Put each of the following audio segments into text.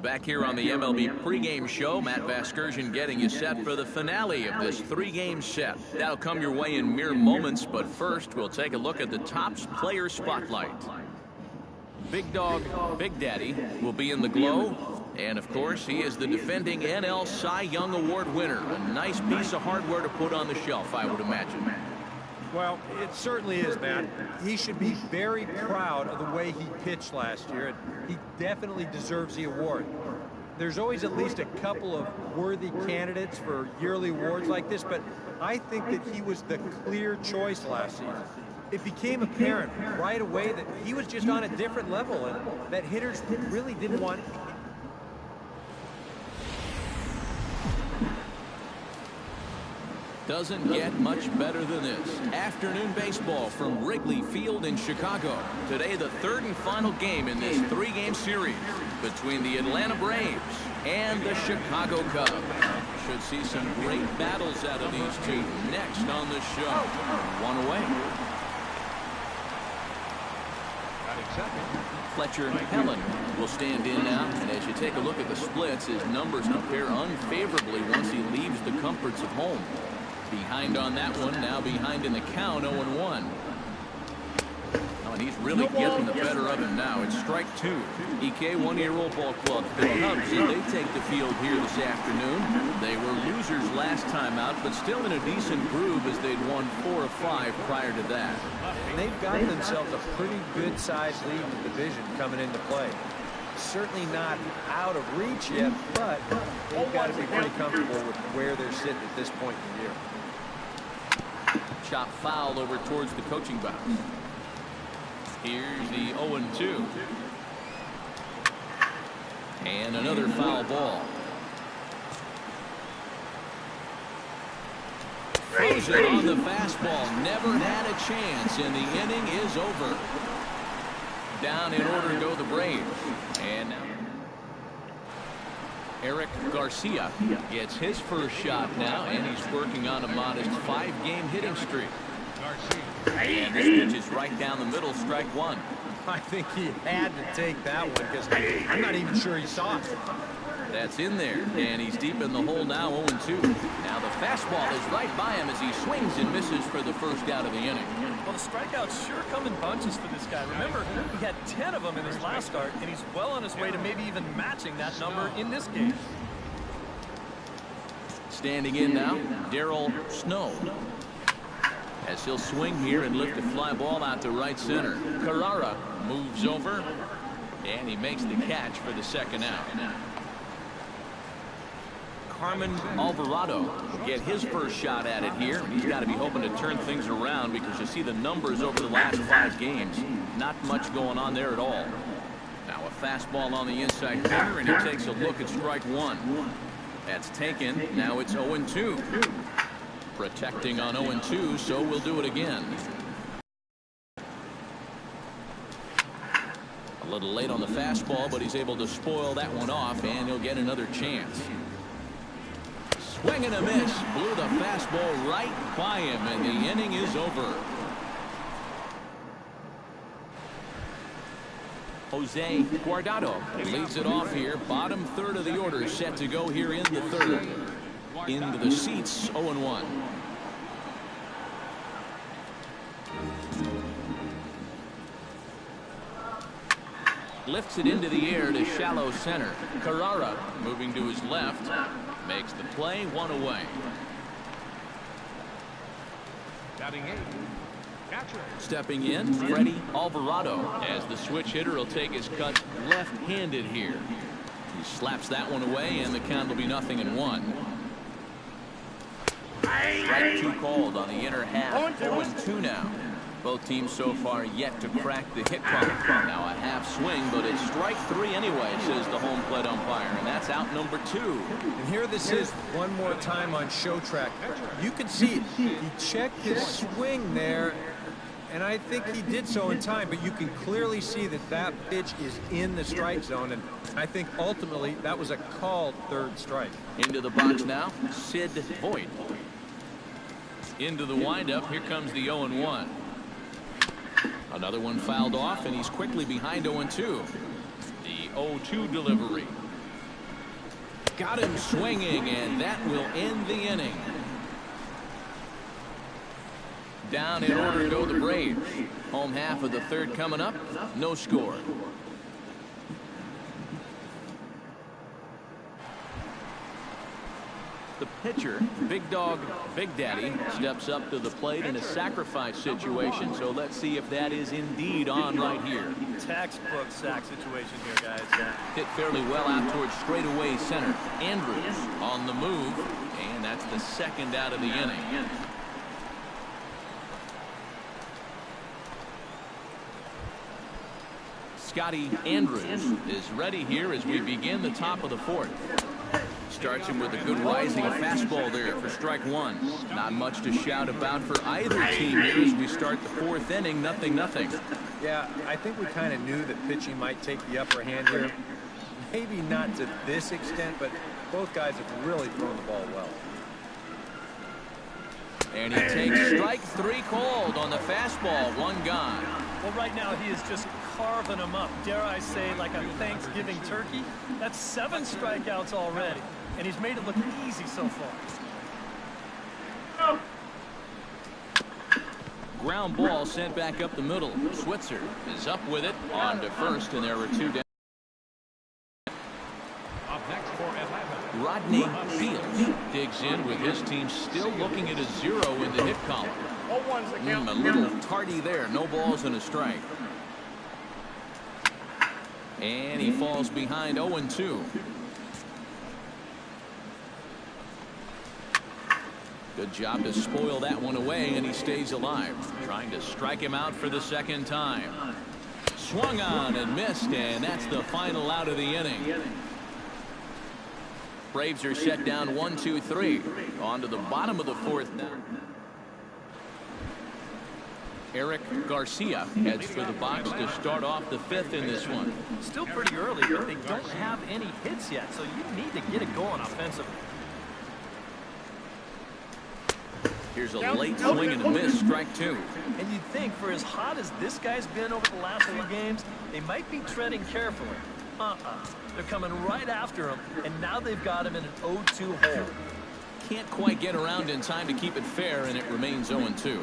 Back here on the MLB pregame show, Matt Vasgersian getting you set for the finale of this three-game set. That'll come your way in mere moments, but first we'll take a look at the Topps Player Spotlight. Big Dog, Big Daddy will be in the glow, and of course he is the defending NL Cy Young Award winner. A nice piece of hardware to put on the shelf, I would imagine. Well, it certainly is, Matt. He should be very proud of the way he pitched last year, and he definitely deserves the award. There's always at least a couple of worthy candidates for yearly awards like this, but I think that he was the clear choice last season. It became apparent right away that he was just on a different level, and that hitters really didn't want. Doesn't get much better than this. Afternoon baseball from Wrigley Field in Chicago. Today, the third and final game in this three-game series between the Atlanta Braves and the Chicago Cubs. Should see some great battles out of these two next on the show. One away. Fletcher Helen will stand in now, and as you take a look at the splits, his numbers compare unfavorably once he leaves the comforts of home. Behind on that one, now behind in the count, 0-1. Oh, and he's really getting the better of him now. It's strike two. EK one-year-old ball club. The Cubs, they take the field here this afternoon. They were losers last time out, but still in a decent groove as they'd won 4 of 5 prior to that. And they've got themselves a pretty good-sized lead in the division coming into play. Certainly not out of reach yet, but they've got to be pretty comfortable with where they're sitting at this point in the year. Chop foul over towards the coaching box. Here's the 0-2. And another foul ball. Throws it on the fastball. Never had a chance, and the inning is over. Down in order to go the Braves. And now Eric Garcia gets his first shot now, and he's working on a modest 5-game hitting streak. And this pitch is right down the middle, strike one. I think he had to take that one because I'm not even sure he saw it. That's in there, and he's deep in the hole now, 0-2. Now the fastball is right by him as he swings and misses for the first out of the inning. Well, the strikeouts sure come in bunches for this guy. Remember, he had 10 of them in his last start, and he's well on his way to maybe even matching that number in this game. Standing in now, Darryl Snow. As he'll swing here and lift a fly ball out to right center. Carrara moves over, and he makes the catch for the second out. Carmen Alvarado will get his first shot at it here. He's got to be hoping to turn things around because you see the numbers over the last 5 games. Not much going on there at all. Now a fastball on the inside corner, and he takes a look at strike one. That's taken. Now it's 0-2. Protecting on 0-2, so we'll do it again. A little late on the fastball, but he's able to spoil that one off, and he'll get another chance. Swing and a miss. Blew the fastball right by him, and the inning is over. Jose Guardado leads it off here. Bottom third of the order set to go here in the third. Into the seats, 0-1. Lifts it into the air to shallow center. Carrara moving to his left. Makes the play, 1 away. Stepping in, Freddie Alvarado, as the switch hitter will take his cut left-handed here. He slaps that one away, and the count will be 0-1. Strike two called on the inner half. 0-2 now. Both teams so far yet to crack the hit column. Now a half swing, but it's strike three anyway, says the home plate umpire, and that's out number 2. And here this is one more time on show track. You can see it. He checked his swing there, and I think he did so in time, but you can clearly see that that pitch is in the strike zone, and I think ultimately that was a called third strike. Into the box now, Sid Voigt. Into the windup, here comes the 0-1. Another one fouled off, and he's quickly behind 0-2. The 0-2 delivery. Got him swinging, and that will end the inning. Down in order go the Braves. Home half of the third coming up. No score. The pitcher, Big Dog, Big Daddy, steps up to the plate in a sacrifice situation. So let's see if that is indeed on right here. Textbook sack situation here, guys. Hit fairly well out towards straightaway center. Andrews on the move, and that's the second out of the inning. Scotty Andrews is ready here as we begin the top of the fourth. Starts him with a good rising fastball there for strike one. Not much to shout about for either team here as we start the fourth inning. 0-0. Yeah, I think we kind of knew that pitching might take the upper hand here. Maybe not to this extent, but both guys have really thrown the ball well. And he takes strike three called on the fastball. One gone. Well, right now he is just carving them up. Dare I say, like a Thanksgiving turkey? That's 7 strikeouts already. And he's made it look easy so far. Ground ball sent back up the middle. Switzer is up with it on to first, and there were 2 down. Rodney Fields digs in with his team still looking at a 0 in the hit column. A little tardy there. No balls and a strike. And he falls behind 0-2. Good job to spoil that one away, and he stays alive. Trying to strike him out for the second time. Swung on and missed, and that's the final out of the inning. Braves are set down 1-2-3. On to the bottom of the fourth now. Eric Garcia heads for the box to start off the fifth in this one. Still pretty early, but they don't have any hits yet, so you need to get it going offensively. Here's a late swing and a miss, strike 2. And you'd think for as hot as this guy's been over the last few games, they might be treading carefully. They're coming right after him, and now they've got him in an 0-2 hole. Can't quite get around in time to keep it fair, and it remains 0-2.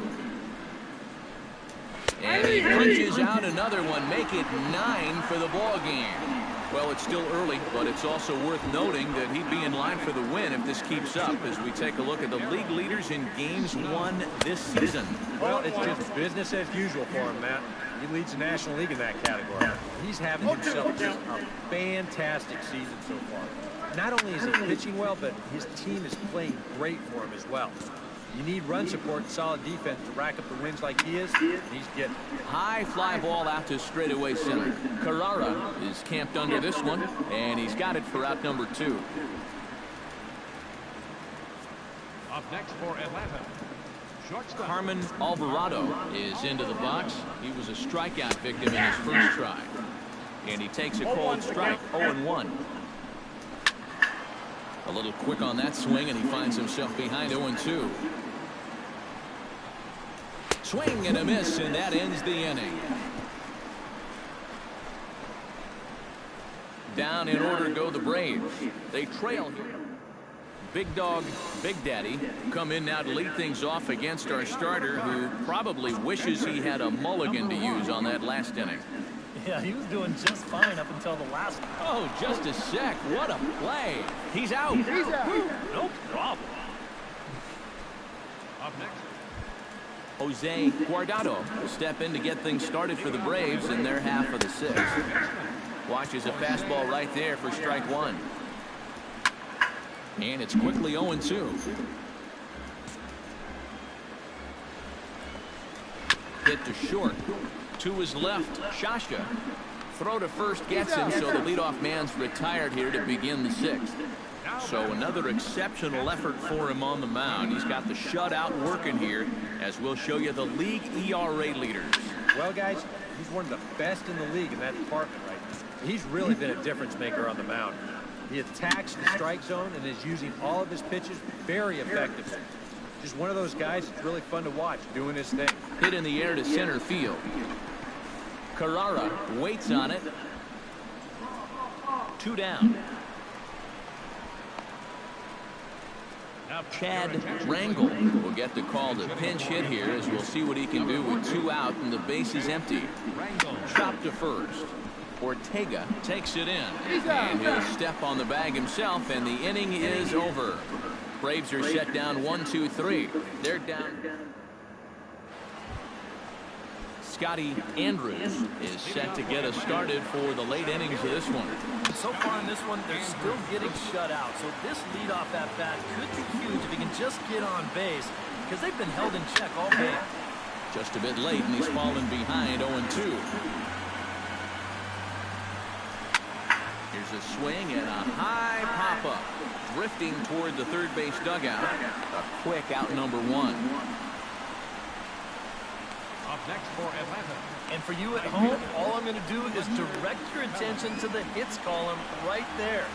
And he punches out another one, make it 9 for the ball game. Well, it's still early, but it's also worth noting that he'd be in line for the win if this keeps up as we take a look at the league leaders in games won this season. Well, it's just business as usual for him, Matt. He leads the National League in that category. He's having himself just a fantastic season so far. Not only is he pitching well, but his team is playing great for him as well. You need run support and solid defense to rack up the wins like he is, and he's getting it. High fly ball out to straightaway center. Carrara is camped under this one, and he's got it for out number 2. Up next for Atlanta, shortstop Carmen Alvarado is into the box. He was a strikeout victim in his first try. And he takes a cold strike, 0-1. A little quick on that swing, and he finds himself behind 0-2. Swing and a miss, and that ends the inning. Down in order go the Braves. They trail here. Big Dog, Big Daddy come in now to lead things off against our starter, who probably wishes he had a mulligan to use on that last inning. Yeah, he was doing just fine up until the last. Oh, just a sec. What a play. He's out. He's out. No problem. up next. Jose Guardado will step in to get things started for the Braves in their half of the sixth. Watches a fastball right there for strike 1. And it's quickly 0-2. Hit to short. To his left, Shasha. Throw to first gets him, so the leadoff man's retired here to begin the sixth. So another exceptional effort for him on the mound. He's got the shutout working here, as we'll show you the league ERA leaders. Well, guys, he's one of the best in the league in that department right now. He's really been a difference maker on the mound. He attacks the strike zone and is using all of his pitches very effectively. Just one of those guys that's really fun to watch doing his thing. Hit in the air to center field. Carrara waits on it. 2 down. Chad Rangel will get the call to pinch hit here, as we'll see what he can do with 2 out and the base is empty. Chop to first. Ortega takes it in, and he'll step on the bag himself, and the inning is over. Braves are set down 1-2-3. They're down. Scotty Andrews is set to get us started for the late innings of this one. So far in this one, they're still getting shut out. So this leadoff at bat could be huge if he can just get on base, because they've been held in check all game. Just a bit late, and he's fallen behind 0-2. Here's a swing and a high pop-up. Drifting toward the third base dugout. A quick out number 1. Up next for Atlanta. And for you at home, all I'm going to do is direct your attention to the hits column right there.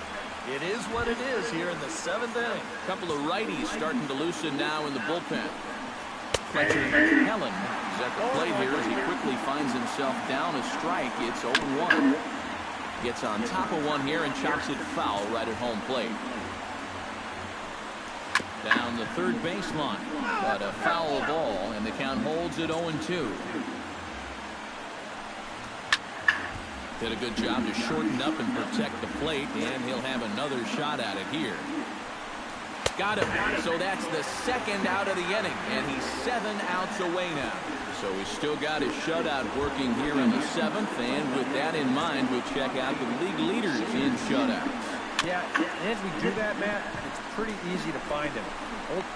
It is what it is here in the 7th inning. A couple of righties starting to loosen now in the bullpen. Fletcher Helen is at the plate here as he quickly finds himself down a strike. It's 0-1. Gets on top of one here and chops it foul right at home plate. Down the third baseline, but a foul ball, and the count holds at 0-2. Did a good job to shorten up and protect the plate, and he'll have another shot at it here. Got him. So that's the 2nd out of the inning, and he's 7 outs away now. So he's still got his shutout working here in the 7th, and with that in mind, we'll check out the league leaders in shutouts. Yeah, as we do that, Matt, it's pretty easy to find him.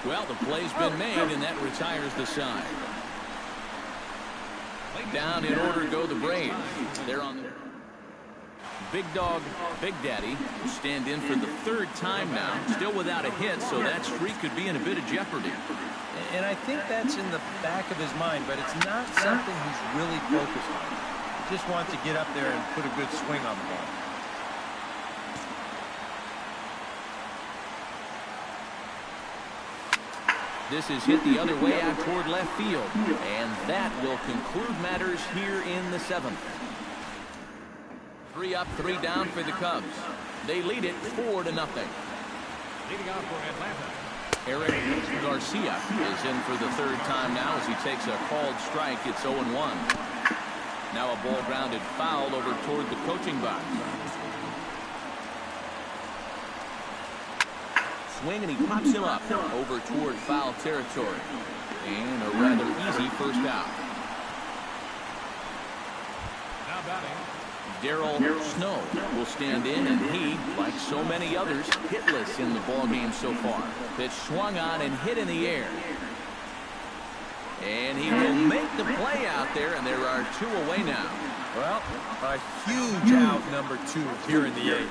Well, the play's been made, and that retires the side. Down in order go the Braves. They're on the Big Dog, Big Daddy will stand in for the 3rd time now, still without a hit, so that streak could be in a bit of jeopardy. And I think that's in the back of his mind, but it's not something he's really focused on. He just wants to get up there and put a good swing on the ball. This is hit the other way out toward left field, and that will conclude matters here in the 7th. 3 up, 3 down for the Cubs. They lead it 4-0. Leading out for Atlanta. Eric Garcia is in for the 3rd time now as he takes a called strike. It's 0-1. Now a ball grounded foul over toward the coaching box. Swing, and he pops him up over toward foul territory. And a rather easy first out. Now batting. Darryl Snow will stand in, and he, like so many others, hitless in the ballgame so far. Pitch swung on and hit in the air. And he will make the play out there, and there are 2 away now. Well, a huge out number 2 here in the 8th.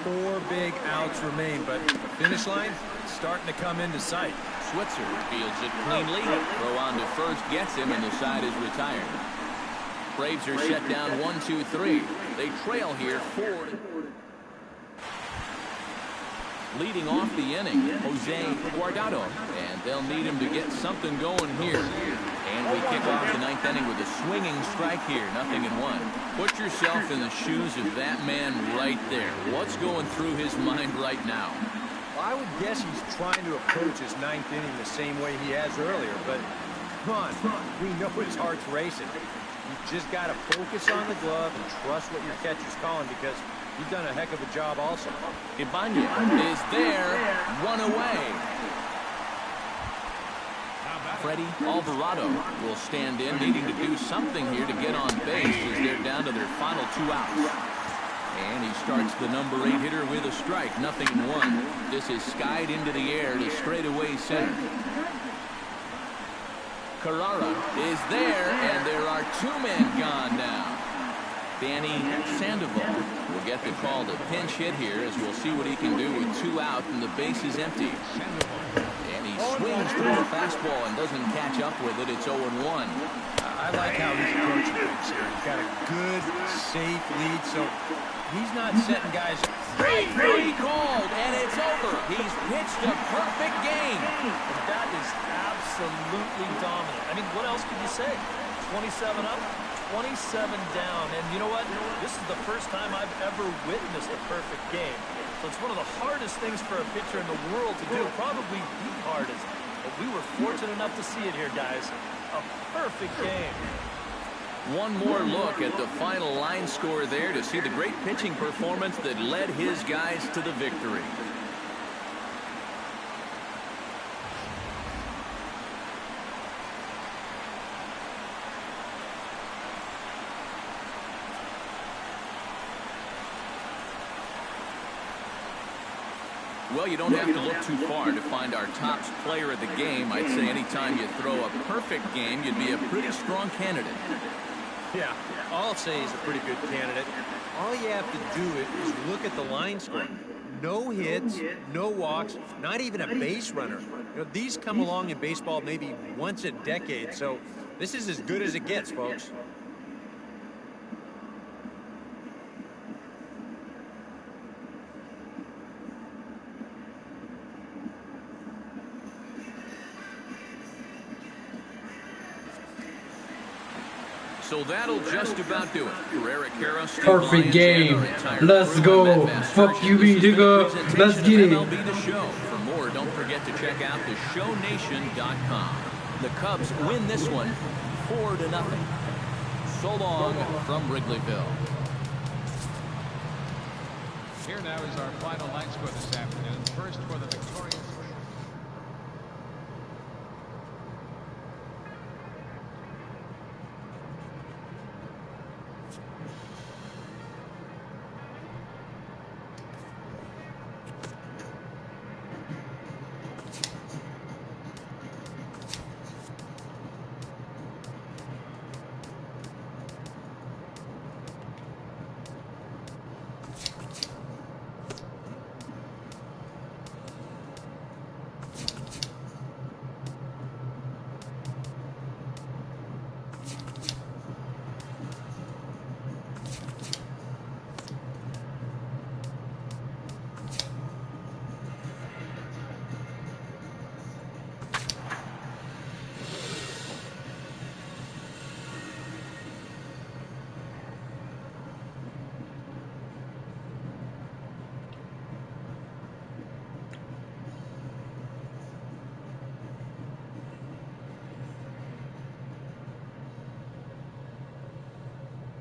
4 big outs remain, but the finish line is starting to come into sight. Switzer fields it cleanly. Throw on to first, gets him, and the side is retired. Braves are set down 1-2-3. They trail here 4. Leading off the inning, Jose Guardado, and they'll need him to get something going here. And we kick off the 9th inning with a swinging strike here, 0-1. Put yourself in the shoes of that man right there. What's going through his mind right now? Well, I would guess he's trying to approach his 9th inning the same way he has earlier, but come on, we know his heart's racing. You just got to focus on the glove and trust what your catcher's calling, because you've done a heck of a job also. Ibanez is there, 1 away. Freddie Alvarado will stand in, needing to do something here to get on base as they're down to their final 2 outs. And he starts the number 8 hitter with a strike, 0-1. This is skied into the air to straightaway center. Carrara is there, and there are 2 men gone now. Danny Sandoval will get the call to pinch hit here, as we'll see what he can do with 2 out and the base is empty. And he swings through a fastball and doesn't catch up with it. It's 0-1. I like how he's approaching things here. He's got a good, safe lead, so he's not setting guys up. Three called, and it's over. He's pitched a perfect game. And that is absolutely dominant. I mean, what else could you say? 27 up, 27 down. And you know what? This is the first time I've ever witnessed a perfect game. So it's one of the hardest things for a pitcher in the world to do, probably the hardest. But we were fortunate enough to see it here, guys. A perfect game. One more look at the final line score there to see the great pitching performance that led his guys to the victory. Well, you don't have to look too far to find our top player of the game. I'd say anytime you throw a perfect game, you'd be a pretty strong candidate. Yeah, I'll say he's a pretty good candidate. All you have to do is look at the line score. No hits, no walks, not even a base runner. You know, these come along in baseball maybe once a decade, so this is as good as it gets, folks. So that'll just about do it. For Eric Harris, Perfect game. Let's go. Fuck you, nigga. Let's get it. MLB The Show. For more, don't forget to check out theshownation.com. The Cubs win this one 4-0. So long from Wrigleyville. Here now is our final line score this afternoon. First for the victorious.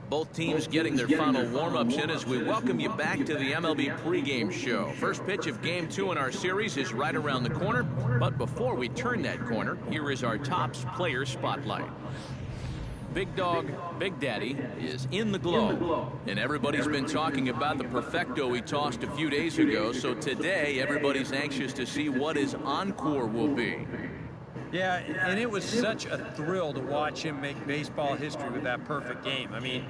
Both teams getting their final warm-ups in as we welcome you back to the MLB pregame show. First pitch of Game 2 in our series is right around the corner. But before we turn that corner, here is our Topps Player Spotlight. Big Dog, Big Daddy is in the glow. And everybody's been talking about the perfecto he tossed a few days ago. So today, everybody's anxious to see what his encore will be. Yeah, and it was such a thrill to watch him make baseball history with that perfect game. I mean,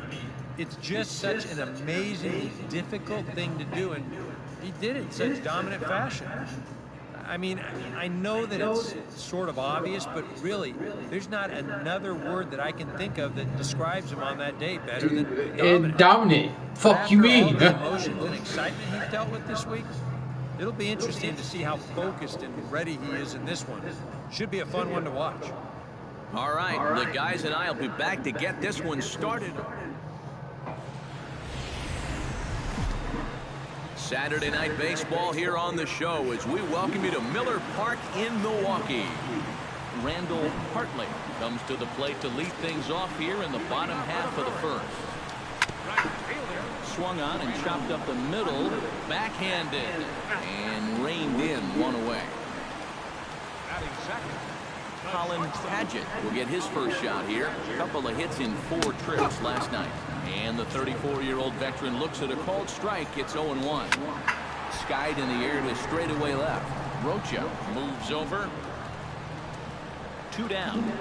it's just such an amazingly difficult thing to do, and he did it in such dominant fashion. I mean, I know that it's sort of obvious, but really, there's not another word that I can think of that describes him on that day better than dominant. Dominant. Fuck you, me. After all the emotions and excitement he's dealt with this week, it'll be interesting to see how focused and ready he is in this one. Should be a fun one to watch. All right, the guys and I will be back to get this one started. Saturday Night Baseball here on the show as we welcome you to Miller Park in Milwaukee. Randall Hartley comes to the plate to lead things off here in the bottom half of the first. Swung on and chopped up the middle, backhanded, and reined in one away. Colin Padgett will get his first shot here. A couple of hits in 4 trips last night. And the 34-year-old veteran looks at a called strike. It's 0-1. Skied in the air to straightaway left. Rocha moves over. 2 down.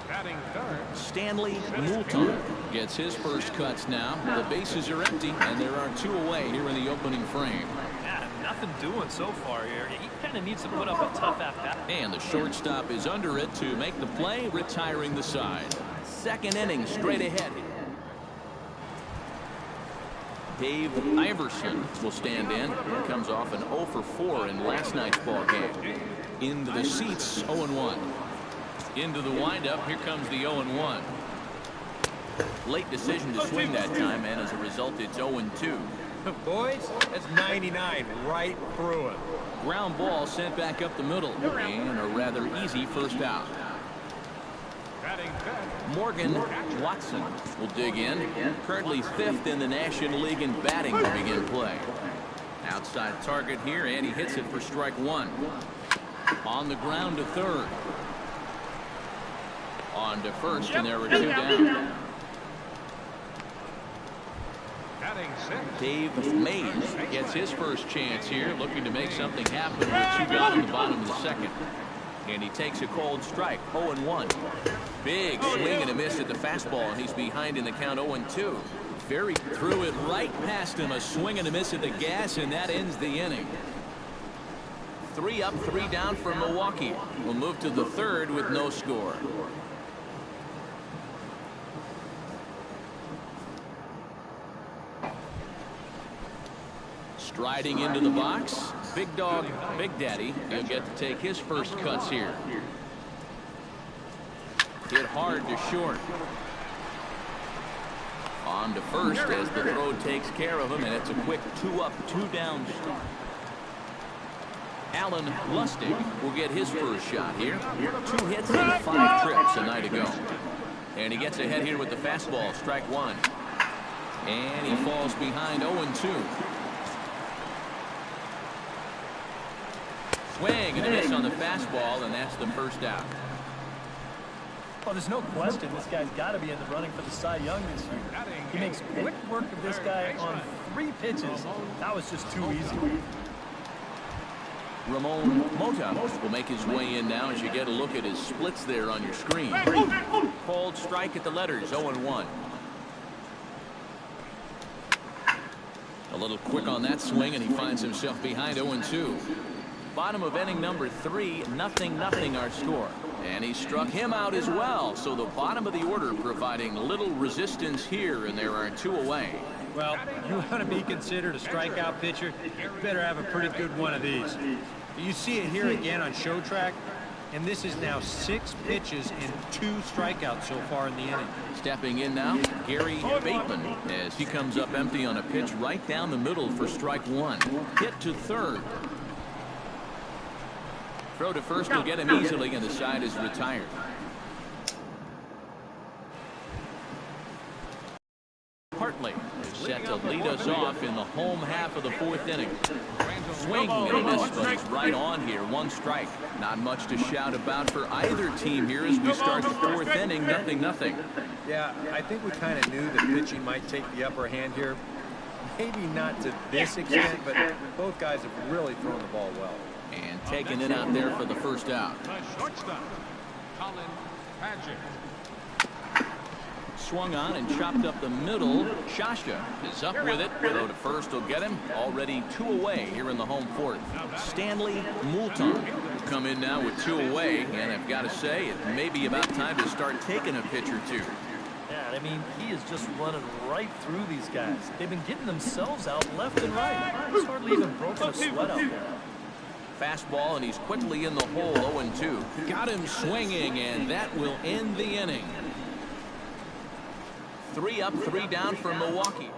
Batting third. Stanley Moulton gets his first cuts now. The bases are empty, and there are 2 away here in the opening frame. Yeah, nothing doing so far here. He kind of needs to put up a tough at-bat. And the shortstop is under it to make the play, retiring the side. Second inning straight ahead. Dave Iverson will stand in. He comes off an 0 for 4 in last night's ball game. Into the seats, 0-1. Into the windup, here comes the 0-1. Late decision to swing that time, and as a result, it's 0-2. Boys, that's 99 right through it. Ground ball sent back up the middle, and a rather easy first out. Morgan Watson will dig in. Currently 5th in the National League in batting to begin play. Outside target here, and he hits it for strike 1. On the ground to third. On to first, and there were 2 down. Dave Mays gets his first chance here, looking to make something happen with 2 gone in the bottom of the second. And he takes a cold strike, 0-1. Big swing and a miss at the fastball, and he's behind in the count 0-2. Very threw it right past him, a swing and a miss at the gas, and that ends the inning. 3 up, 3 down for Milwaukee. We'll move to the third with no score. Striding into the box, Big Dog, Big Daddy. He'll get to take his first cuts here. Hit hard to short. On to first as the throw takes care of him, and it's a quick 2 up, 2 down start. Alan Lustig will get his first shot here. 2 hits and 5 trips a night ago. And he gets ahead here with the fastball, strike 1. And he falls behind 0-2. Swing and a miss on the fastball, and that's the first out. Well, there's no question this guy's got to be in the running for the Cy Young this year. He makes quick work of this guy on 3 pitches. That was just too easy. Ramon Mota will make his way in now as you get a look at his splits there on your screen. Cold strike at the letters, 0-1. A little quick on that swing, and he finds himself behind 0-2. Bottom of inning number 3, 0-0 our score. And he struck him out as well. So the bottom of the order providing little resistance here, and there are 2 away. Well, you want to be considered a strikeout pitcher, you better have a pretty good one of these. You see it here again on show track, and this is now 6 pitches and 2 strikeouts so far in the inning. Stepping in now, Gary Bateman, as he comes up empty on a pitch right down the middle for strike 1. Hit to third. Throw to first will get him easily, and the side is retired. Hartley is set to lead us off in the home half of the 4th inning. Swing and a miss, but he's right on here. 1 strike. Not much to shout about for either team here as we start the 4th inning. 0-0. Yeah, I think we kind of knew that pitching might take the upper hand here. Maybe not to this extent, but both guys have really thrown the ball well. And taking it out there for the first out. The shortstop, Colin Paget. Swung on and chopped up the middle. Shasha is up with it. Throw to first will get him. Already 2 away here in the home 4th. Stanley Moulton will come in now with 2 away. And I've got to say, it may be about time to start taking a pitch or 2. Yeah, I mean, he is just running right through these guys. They've been getting themselves out left and right. He's hardly even broken a sweat out there. Fastball, and he's quickly in the hole, 0-2. Got him swinging, and that will end the inning. 3 up, 3 down for Milwaukee.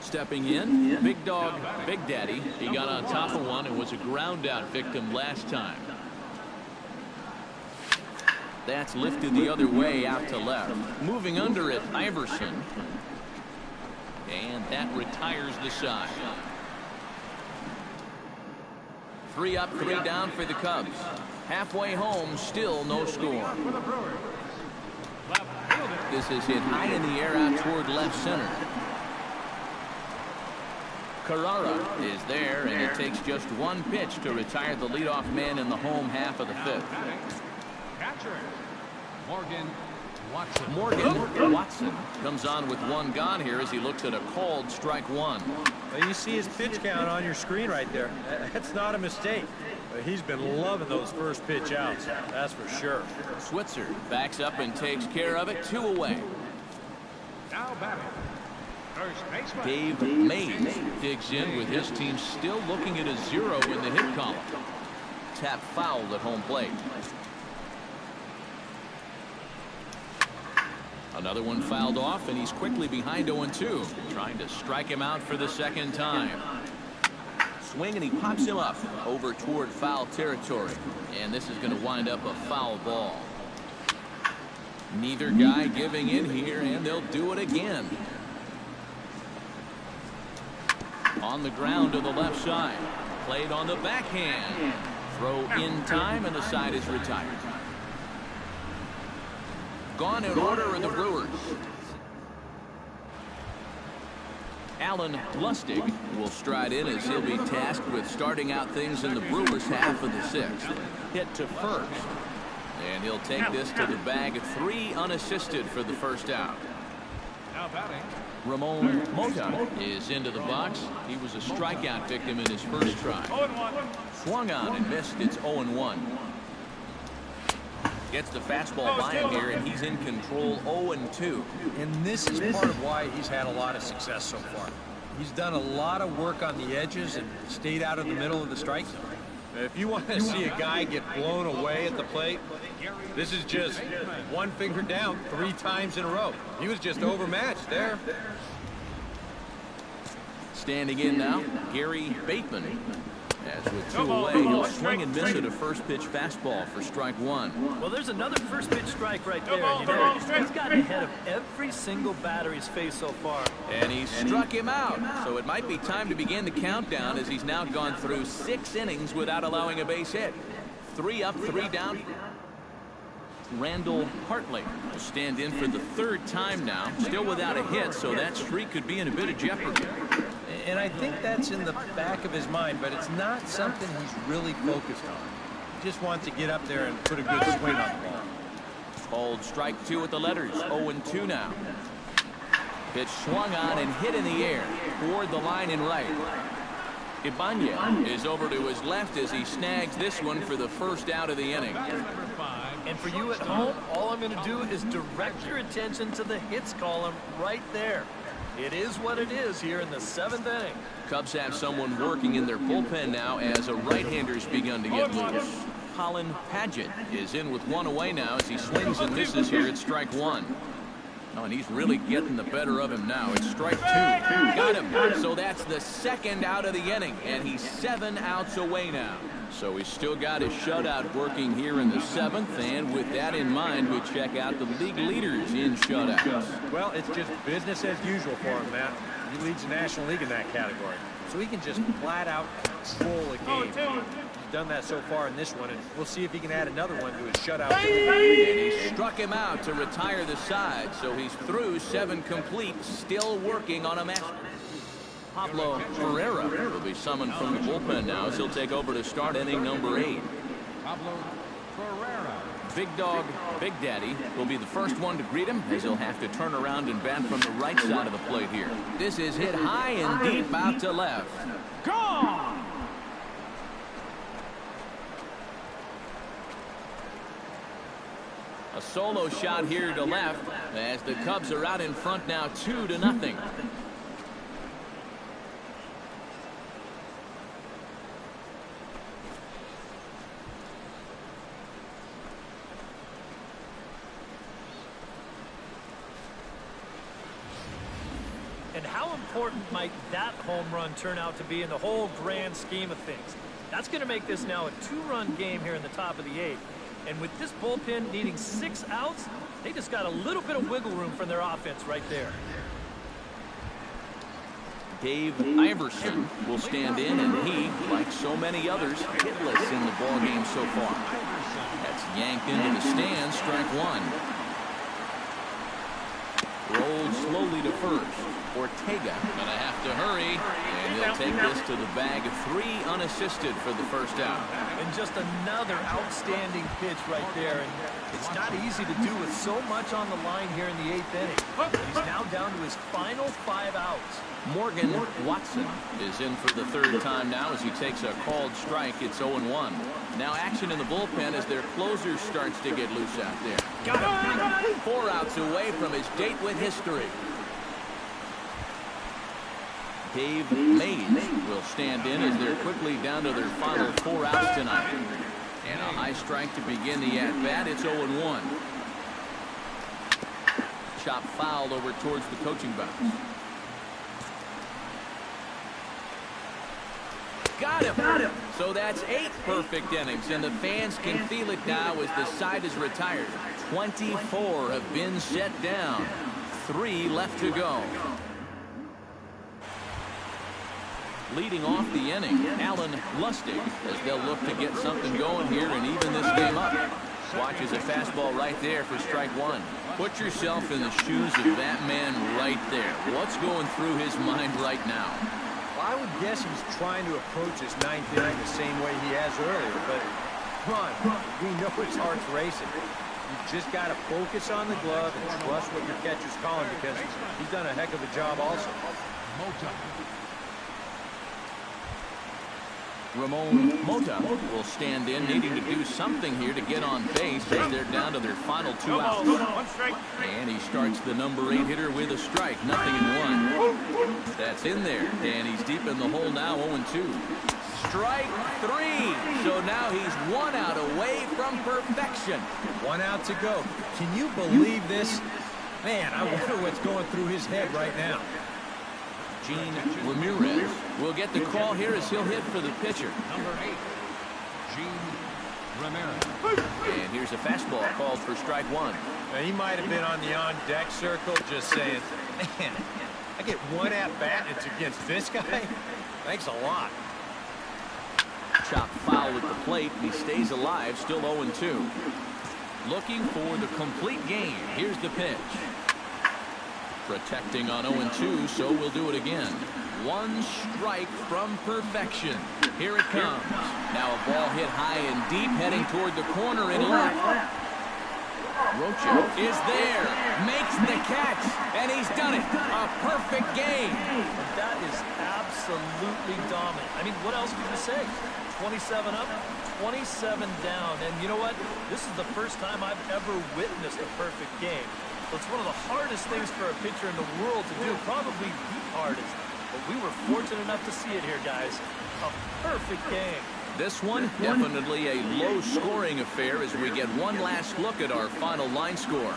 Stepping in, Big Dog, Big Daddy. He got on top of one and was a ground out victim last time. That's lifted the other way out to left. Moving under it, Iverson. And that retires the side. 3 up, 3 down for the Cubs. Halfway home, still no score. This is hit high in the air out toward left center. Carrara is there, and it takes just 1 pitch to retire the leadoff man in the home half of the 5th. Catcher, Morgan Watson. Morgan Watson comes on with 1 gone here as he looks at a called strike 1. Well, you see his pitch count on your screen right there. That's not a mistake. He's been loving those first pitch outs, that's for sure. Switzer backs up and takes care of it. 2 away. Now batting, first baseman Dave Mays digs in with his team still looking at a 0 in the hit column. Tap foul at home plate. Another one fouled off, and he's quickly behind 0-2. Trying to strike him out for the second time. Swing, and he pops him up over toward foul territory. And this is going to wind up a foul ball. Neither guy giving in here, and they'll do it again. On the ground to the left side. Played on the backhand. Throw in time, and the side is retired. Gone in order are the Brewers. Alan Lustig will stride in as he'll be tasked with starting out things in the Brewers' half of the sixth. Hit to first. And he'll take this to the bag. 3 unassisted for the first out. Now batting. Ramon Mota is into the box. He was a strikeout victim in his first try. Swung on and missed. It's 0-1. Gets the fastball by him here, and he's in control. 0-2. And this is part of why he's had a lot of success so far. He's done a lot of work on the edges and stayed out of the middle of the strike zone. If you want to see a guy get blown away at the plate, this is just one finger down 3 times in a row. He was just overmatched there. Standing in now, Gary Bateman. As with 2 away, he'll swing and miss at a first pitch fastball for strike 1. Well, there's another first pitch strike right there. You know, he's gotten ahead of every single batter he's faced so far. And he struck him out. So it might be time to begin the countdown as he's now gone through 6 innings without allowing a base hit. 3 up, 3 down. Randall Hartley will stand in for the 3rd time now. Still without a hit, so that streak could be in a bit of jeopardy. And I think that's in the back of his mind, but it's not something he's really focused on. He just wants to get up there and put a good swing on the ball. Called strike 2 with the letters. 0-2 now. Pitch swung on and hit in the air toward the line and right. Ibanez is over to his left as he snags this one for the first out of the inning. And for you at home, all I'm going to do is direct your attention to the hits column right there. It is what it is here in the 7th inning. Cubs have someone working in their bullpen now as a right-hander's begun to get loose. Colin Padgett is in with 1 away now as he swings and misses here at strike 1. Oh, and he's really getting the better of him now. It's strike 2. Got him. So that's the 2nd out of the inning, and he's 7 outs away now. So he's still got his shutout working here in the 7th, and with that in mind, we check out the league leaders in shutouts. Well, it's just business as usual for him, Matt. He leads the National League in that category. So he can just flat out control a game. He's done that so far in this one, and we'll see if he can add another one to his shutout. And he struck him out to retire the side, so he's through 7 complete, still working on a match. Pablo Ferreira will be summoned from the bullpen now as he'll take over to start inning number 8. Pablo Ferreira. Big Dog Big Daddy will be the first one to greet him as he'll have to turn around and bat from the right side of the plate here. This is hit high and deep out to left. Gone! A solo shot here to left as the Cubs are out in front now 2-0. And how important might that home run turn out to be in the whole grand scheme of things? That's going to make this now a 2-run game here in the top of the 8th. And with this bullpen needing 6 outs, they just got a little bit of wiggle room from their offense right there. Dave Iverson will stand in, and he, like so many others, hitless in the ballgame so far. That's yanked into the stands, strike 1. Rolled slowly to first. Ortega gonna have to hurry, and he'll take this to the bag of 3 unassisted for the first out. And just another outstanding pitch right there. And it's not easy to do with so much on the line here in the 8th inning. He's now down to his final 5 outs. Morgan Watson is in for the 3rd time now as he takes a called strike. It's 0-1. Now action in the bullpen as their closer starts to get loose out there. Got him. 4 outs away from his date with history. Dave Mays will stand in as they're quickly down to their final 4 outs tonight. And a high strike to begin the at-bat. It's 0-1. Chop foul over towards the coaching box. Got him. So that's 8 perfect innings, and the fans can feel it now as the side is retired. 24 have been set down. 3 left to go. Leading off the inning, Alan Lustig, as they'll look to get something going here and even this game up. Watches a fastball right there for strike 1. Put yourself in the shoes of that man right there. What's going through his mind right now? Well, I would guess he's trying to approach his 9th inning the same way he has earlier, but come on, we know his heart's racing. You've just got to focus on the glove and trust what your catcher's calling, because he's done a heck of a job also. Ramon Mota will stand in, needing to do something here to get on base as they're down to their final 2 outs. And he starts the number 8 hitter with a strike, nothing in 1. That's in there, and he's deep in the hole now, 0-2. Strike 3. So now he's 1 out away from perfection. 1 out to go. Can you believe this? Man, I wonder what's going through his head right now. Gene Ramirez will get the call here as he'll hit for the pitcher. Number 8, Gene Ramirez. And here's a fastball called for strike 1. Now, he might have been on the on-deck circle just saying, man, I get 1 at-bat and it's against this guy? Thanks a lot. Chop foul at the plate, and he stays alive, still 0-2. Looking for the complete game. Here's the pitch. Protecting on 0-2, so we'll do it again. 1 strike from perfection. Here it comes. Now a ball hit high and deep, heading toward the corner in left. Rocha is there, makes the catch, and he's done it. A perfect game. That is absolutely dominant. I mean, what else could you say? 27 up, 27 down. And you know what? This is the first time I've ever witnessed a perfect game. It's one of the hardest things for a pitcher in the world to do, probably the hardest. But we were fortunate enough to see it here, guys. A perfect game. This one, definitely a low-scoring affair as we get one last look at our final line score.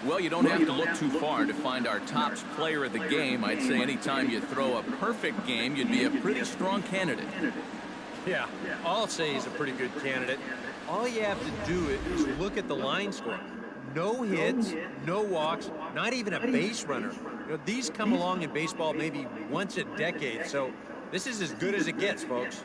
Well, you don't have to look too far to find our top player of the game. I'd say anytime you throw a perfect game, you'd be a pretty strong candidate. Yeah, I'll say he's a pretty good candidate. All you have to do is look at the line score. No hits, no walks, not even a base runner. You know, these come along in baseball maybe once a decade, so this is as good as it gets, folks.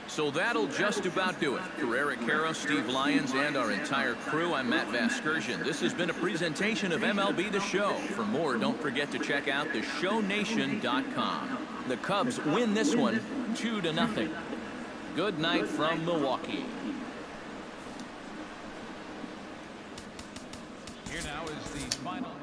So that'll just about do it. For Eric Harrow, Steve Lyons, and our entire crew, I'm Matt Vasgersian. This has been a presentation of MLB The Show. For more, don't forget to check out theshownation.com. The Cubs win this one 2-0. Good night from Milwaukee. Here now is the final line.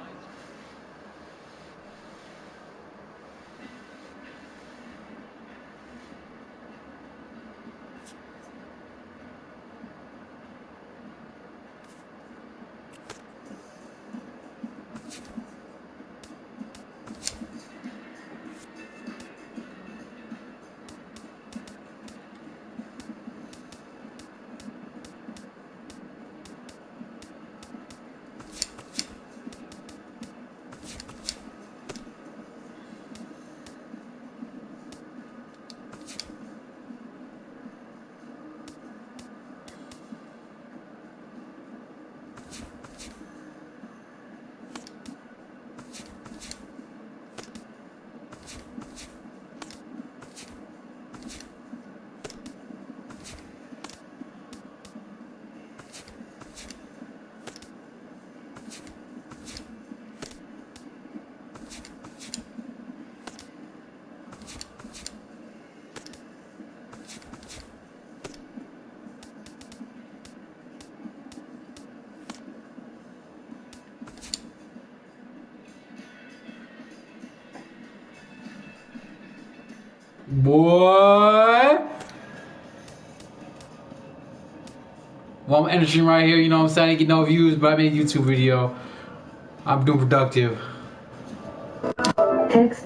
Boy. Well, I'm entering right here, you know what I'm saying? I didn't get no views, but I made a YouTube video. I'm doing productive. Text